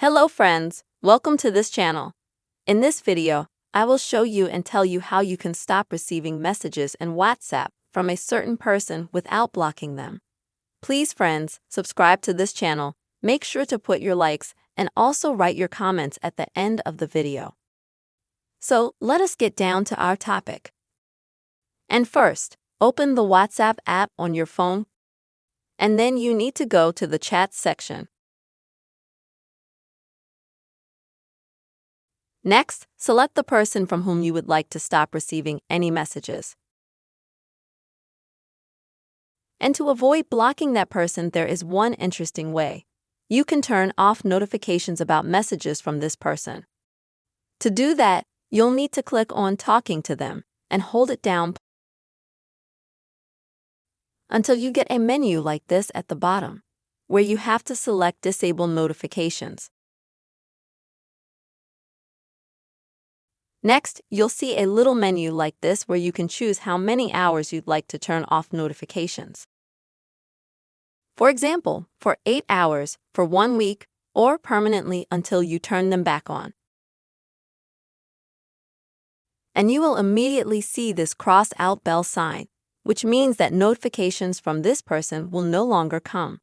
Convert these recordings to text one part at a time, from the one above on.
Hello friends, welcome to this channel. In this video, I will show you and tell you how you can stop receiving messages in WhatsApp from a certain person without blocking them. Please friends, subscribe to this channel, make sure to put your likes and also write your comments at the end of the video. So let us get down to our topic. And first, open the WhatsApp app on your phone, and then you need to go to the chat section. Next, select the person from whom you would like to stop receiving any messages. And to avoid blocking that person, there is one interesting way. You can turn off notifications about messages from this person. To do that, you'll need to click on Talking to them and hold it down until you get a menu like this at the bottom, where you have to select Disable Notifications. Next, you'll see a little menu like this where you can choose how many hours you'd like to turn off notifications. For example, for 8 hours, for 1 week, or permanently until you turn them back on. And you will immediately see this cross-out bell sign, which means that notifications from this person will no longer come.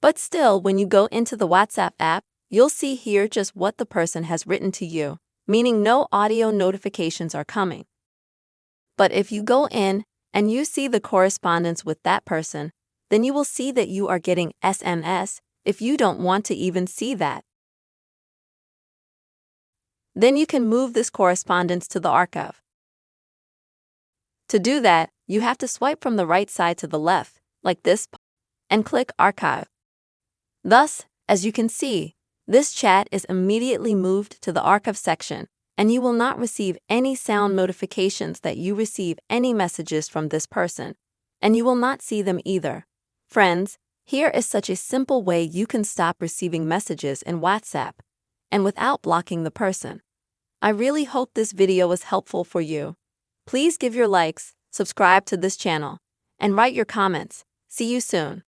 But still, when you go into the WhatsApp app, you'll see here just what the person has written to you, meaning no audio notifications are coming. But if you go in and you see the correspondence with that person, then you will see that you are getting SMS if you don't want to even see that. Then you can move this correspondence to the archive. To do that, you have to swipe from the right side to the left, like this, and click Archive. Thus, as you can see, this chat is immediately moved to the archive section, and you will not receive any sound notifications that you receive any messages from this person, and you will not see them either. Friends, here is such a simple way you can stop receiving messages in WhatsApp, and without blocking the person. I really hope this video was helpful for you. Please give your likes, subscribe to this channel, and write your comments. See you soon.